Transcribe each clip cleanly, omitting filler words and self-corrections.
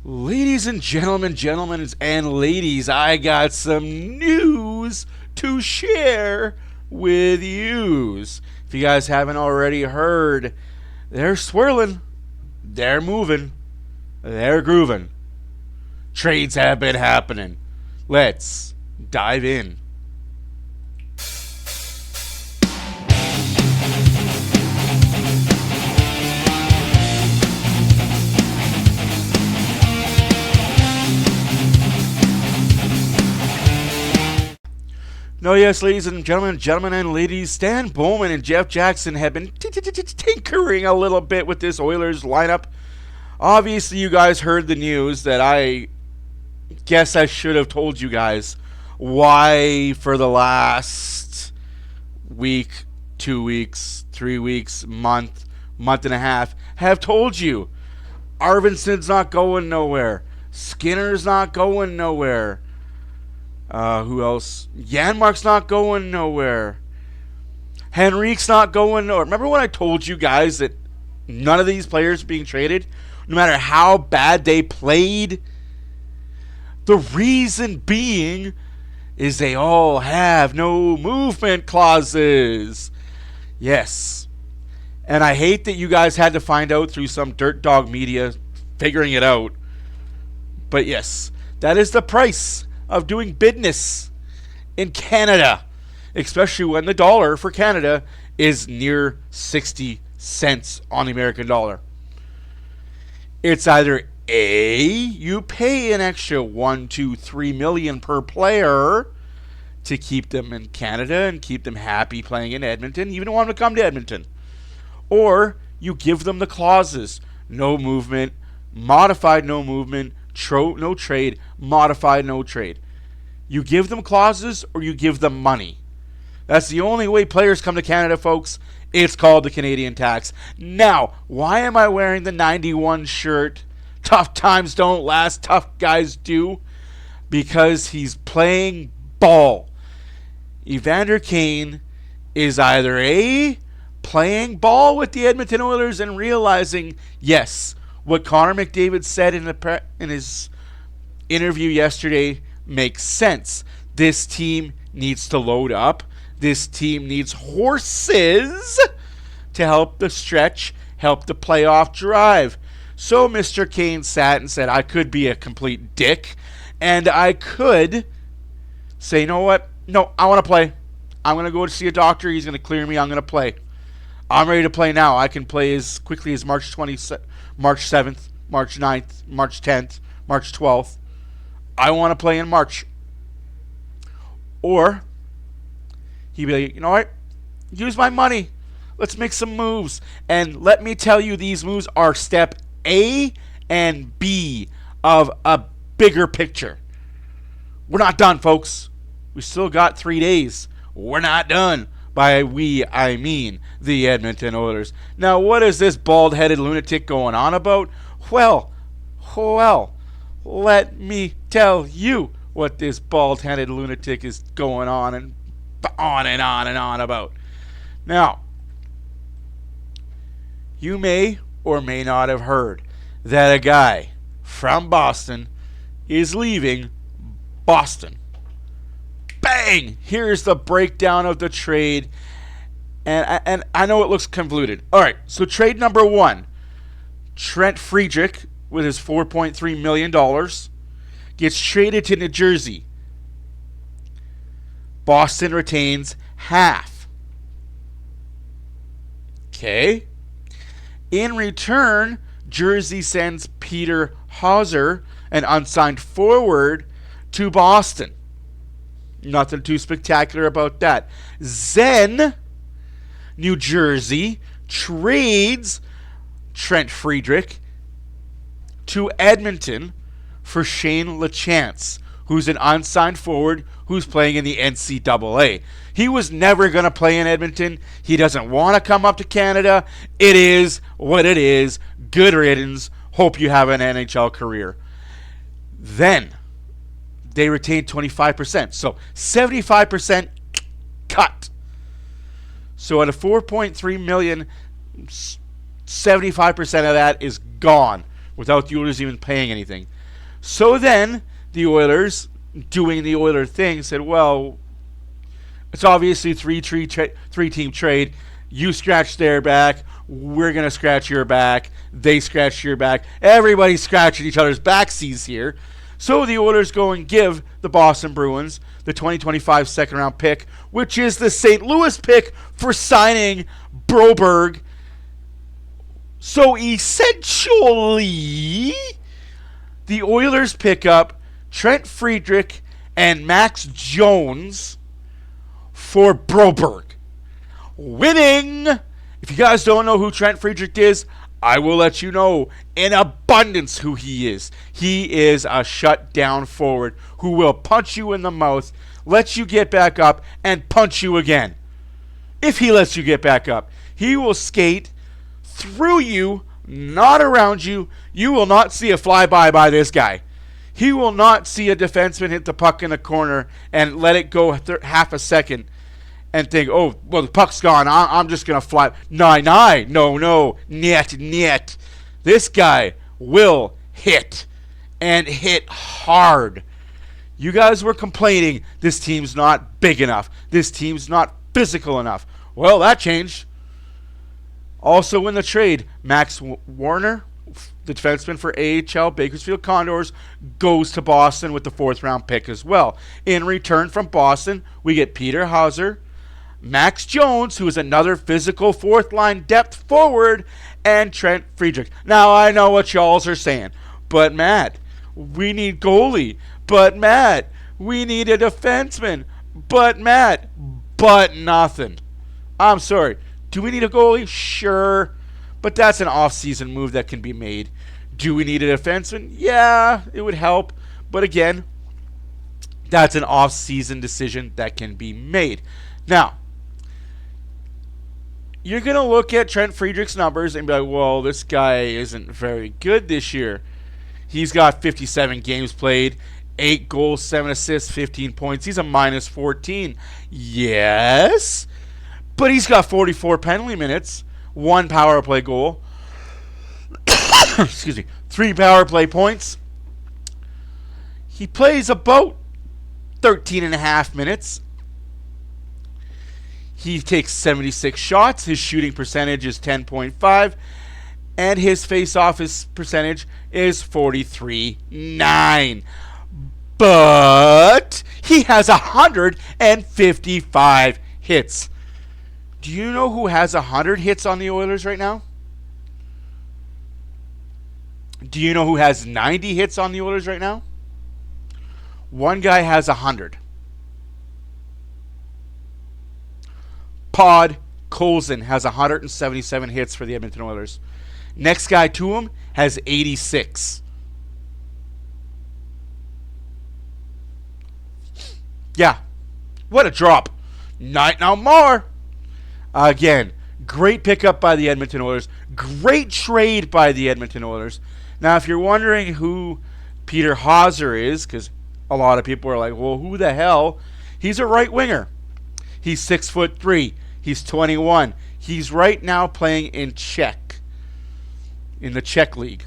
Ladies and gentlemen, and ladies, I got some news to share with yous. If you guys haven't already heard, they're swirling, they're moving, they're grooving. Trades have been happening. Let's dive in. No, yes, ladies and gentlemen and ladies, Stan Bowman and Jeff Jackson have been tinkering a little bit with this Oilers lineup. Obviously, you guys heard the news that I guess I should have told you guys why for the last week, 2 weeks, 3 weeks, month and a half, have told you Arvinsson's not going nowhere. Skinner's not going nowhere. Who else? Janmark's not going nowhere. Henrique's not going nowhere. Remember when I told you guys that none of these players being traded, no matter how bad they played? The reason being is they all have no movement clauses. Yes. And I hate that you guys had to find out through some dirt dog media figuring it out. But yes, that is the price of doing business in Canada, especially when the dollar for Canada is near 60 cents on the American dollar. It's either A, you pay an extra $1, $2, $3 million per player to keep them in Canada and keep them happy playing in Edmonton, even want them to come to Edmonton, or you give them the clauses: no movement, modified no movement, no trade, modified no trade. You give them clauses or you give them money. That's the only way players come to Canada, folks. It's called the Canadian tax. Now, why am I wearing the 91 shirt? Tough times don't last, tough guys do. Because he's playing ball. Evander Kane is either A, playing ball with the Edmonton Oilers and realizing, yes, what Connor McDavid said in his interview yesterday makes sense. This team needs to load up. This team needs horses to help the stretch, help the playoff drive. So Mr. Kane sat and said, I could be a complete dick, and I could say, you know what? No, I want to play. I'm going to go to see a doctor. He's going to clear me. I'm going to play. I'm ready to play now. I can play as quickly as March 7th, March 9th, March 10th, March 12th. I want to play in March. Or he'd be like, you know what? Use my money. Let's make some moves. And let me tell you, these moves are step A and B of a bigger picture. We're not done, folks. We still got 3 days. We're not done. By we, I mean the Edmonton Oilers. Now, what is this bald-headed lunatic going on about? Well, let me tell you what this bald-headed lunatic is going on and on about. Now, you may or may not have heard that a guy from Boston is leaving Boston. Bang! Here's the breakdown of the trade. And I know it looks convoluted. All right, so trade number one. Trent Friedrich, with his $4.3 million, gets traded to New Jersey. Boston retains half. Okay. In return, Jersey sends Peter Hauser, an unsigned forward, to Boston. Nothing too spectacular about that. Then, New Jersey trades Trent Friedrich to Edmonton for Shane LaChance, who's an unsigned forward who's playing in the NCAA. He was never going to play in Edmonton. He doesn't want to come up to Canada. It is what it is. Good riddance. Hope you have an NHL career. Then they retain 25%. So 75% cut. So at a $4.3 million, 75% of that is gone without the Oilers even paying anything. So then the Oilers, doing the Oiler thing, said, well, it's obviously three-team trade. You scratch their back. We're going to scratch your back. They scratch your back. Everybody's scratching each other's backsies here. So the Oilers go and give the Boston Bruins the 2025 second-round pick, which is the St. Louis pick for signing Broberg. So essentially, the Oilers pick up Trent Friedrich and Max Jones for Broberg. Winning! If you guys don't know who Trent Friedrich is, I will let you know in abundance who he is. He is a shutdown forward who will punch you in the mouth, let you get back up, and punch you again. If he lets you get back up, he will skate through you, not around you. You will not see a flyby by this guy. He will not see a defenseman hit the puck in the corner and let it go half a second and think, oh, well, the puck's gone. I'm just going to fly. No, niet. This guy will hit, and hit hard. You guys were complaining this team's not big enough. This team's not physical enough. Well, that changed. Also in the trade, Max Warner, the defenseman for AHL Bakersfield Condors, goes to Boston with the 4th-round pick as well. In return from Boston, we get Peter Hauser, Max Jones, who is another physical 4th-line depth forward, and Trent Friedrich. Now, I know what y'all are saying, but Matt, we need goalie. But Matt, we need a defenseman. But Matt, but nothing. I'm sorry. Do we need a goalie? Sure. But that's an off-season move that can be made. Do we need a defenseman? Yeah, it would help. But again, that's an off-season decision that can be made. Now, you're going to look at Trent Friedrich's numbers and be like, well, this guy isn't very good this year. He's got 57 games played, 8 goals, 7 assists, 15 points. He's a minus 14. Yes, but he's got 44 penalty minutes, 1 power play goal, excuse me, 3 power play points. He plays about 13 and a half minutes. He takes 76 shots. His shooting percentage is 10.5. And his face-off percentage is 43.9. But he has 155 hits. Do you know who has 100 hits on the Oilers right now? Do you know who has 90 hits on the Oilers right now? One guy has 100. Pod Colson has 177 hits for the Edmonton Oilers. Next guy to him has 86. Yeah. What a drop. Night no more. Again, great pickup by the Edmonton Oilers. Great trade by the Edmonton Oilers. Now, if you're wondering who Peter Hauser is, because a lot of people are like, well, who the hell? He's a right winger. He's 6'3". He's 21. He's right now playing in Czech, in the Czech League.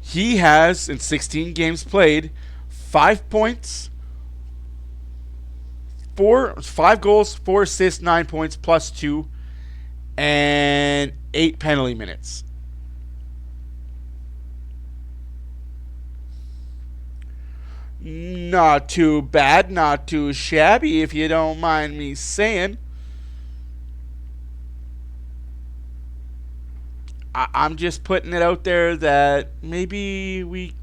He has, in 16 games played, 5 points, 5 goals, 4 assists, 9 points, plus 2, and 8 penalty minutes. Not too bad, not too shabby, if you don't mind me saying. I'm just putting it out there that maybe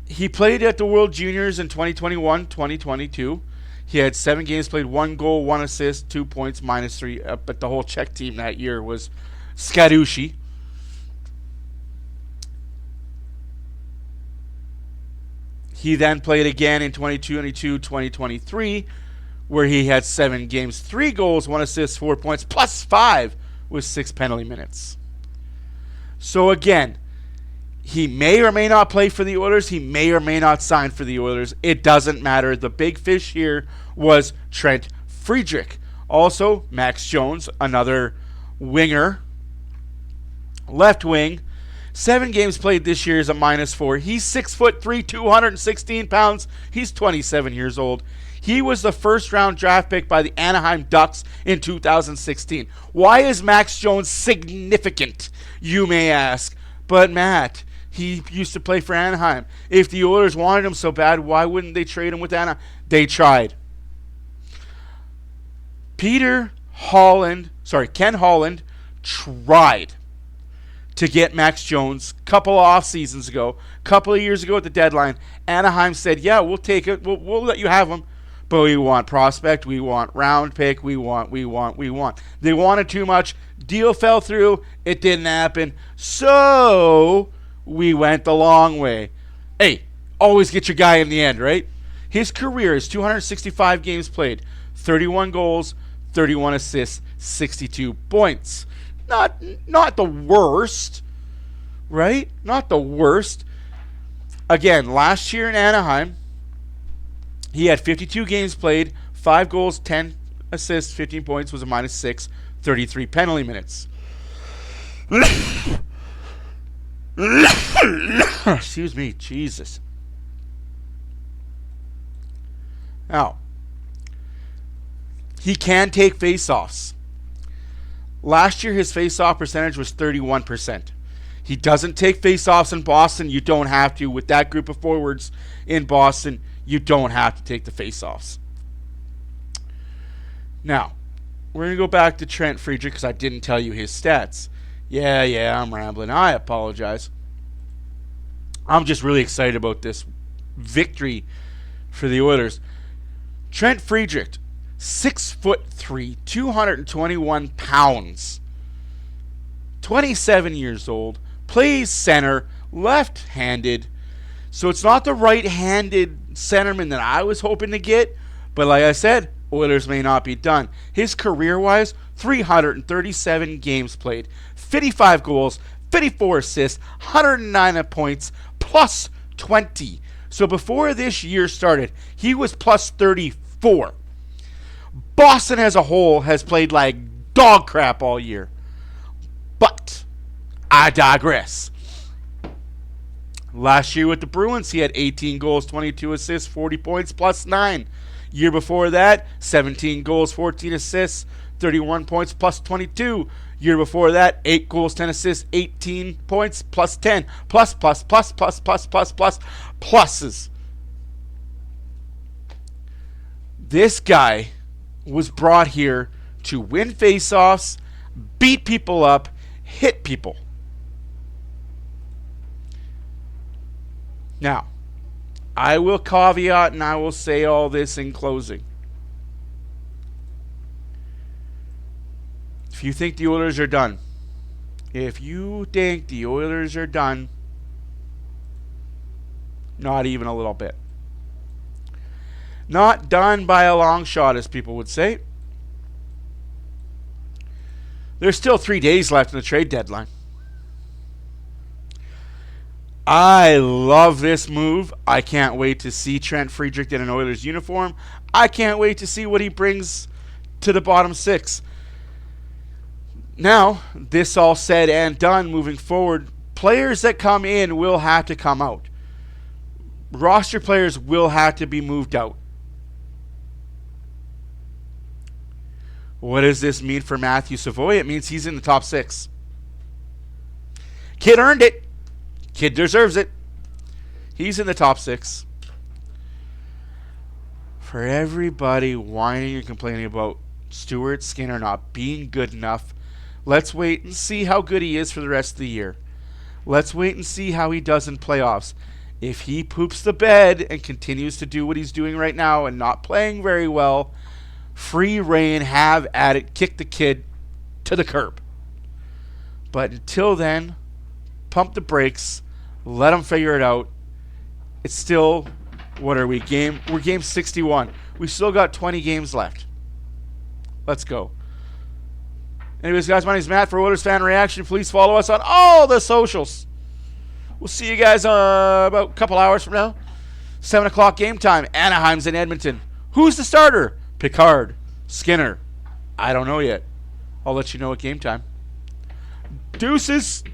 he played at the World Juniors in 2021, 2022. He had 7 games played, 1 goal, 1 assist, 2 points, minus 3. But the whole Czech team that year was Skadushi. He then played again in 2022, 2023, where he had 7 games, 3 goals, 1 assist, 4 points, plus 5 with 6 penalty minutes. So again, he may or may not play for the Oilers. He may or may not sign for the Oilers. It doesn't matter. The big fish here was Trent Friedrich. Also, Max Jones, another winger, Left wing, 7 games played this year is a -4. He's 6'3", 216 pounds. He's 27 years old. He was the first-round draft pick by the Anaheim Ducks in 2016. Why is Max Jones significant, you may ask? But Matt, he used to play for Anaheim. If the Oilers wanted him so bad, why wouldn't they trade him with Anaheim? They tried. Ken Holland tried to get Max Jones a couple off seasons ago, a couple of years ago at the deadline. Anaheim said, yeah, we'll take it. We'll let you have him. But we want prospect, we want round pick, we want. They wanted too much. Deal fell through. It didn't happen. So we went the long way. Hey, always get your guy in the end, right? His career is 265 games played, 31 goals, 31 assists, 62 points. Not the worst, right? Not the worst. Again, last year in Anaheim, he had 52 games played, 5 goals, 10 assists, 15 points, was a -6, 33 penalty minutes. Excuse me, Jesus. Now, he can take face-offs. Last year, his face-off percentage was 31%. He doesn't take face-offs in Boston. You don't have to. With that group of forwards in Boston, you don't have to take the face-offs. Now, we're going to go back to Trent Friedrich because I didn't tell you his stats. Yeah, I'm rambling. I apologize. I'm just really excited about this victory for the Oilers. Trent Friedrich, 6'3", 221 pounds, 27 years old, plays center, left-handed. So it's not the right-handed centerman that I was hoping to get, but like I said, Oilers may not be done. His career-wise, 337 games played, 55 goals, 54 assists, 109 points, plus 20. So before this year started, he was plus 34. Boston as a whole has played like dog crap all year. But I digress. Last year with the Bruins, he had 18 goals, 22 assists, 40 points, plus 9. Year before that, 17 goals, 14 assists, 31 points, plus 22. Year before that, 8 goals, 10 assists, 18 points, plus 10. Pluses. This guy was brought here to win faceoffs, beat people up, hit people. Now, I will caveat and I will say all this in closing. If you think the Oilers are done, not even a little bit. Not done by a long shot, as people would say. There's still 3 days left in the trade deadline. I love this move. I can't wait to see Trent Friedrich in an Oilers uniform. I can't wait to see what he brings to the bottom 6. Now, this all said and done, moving forward, players that come in will have to come out. Roster players will have to be moved out. What does this mean for Matthew Savoy? It means he's in the top 6. Kid earned it. Kid deserves it. He's in the top 6. For everybody whining and complaining about Stuart Skinner not being good enough, let's wait and see how good he is for the rest of the year. Let's wait and see how he does in playoffs. If he poops the bed and continues to do what he's doing right now and not playing very well, free reign, have at it, kick the kid to the curb. But until then, pump the brakes, let him figure it out. It's still, what are we, we're game 61. We still got 20 games left. Let's go. Anyways, guys, my name is Matt for OilersFanReaction. Please follow us on all the socials. We'll see you guys about a couple hours from now. 7 o'clock game time. Anaheim's in Edmonton. Who's the starter? Picard. Skinner. I don't know yet. I'll let you know at game time. Deuces.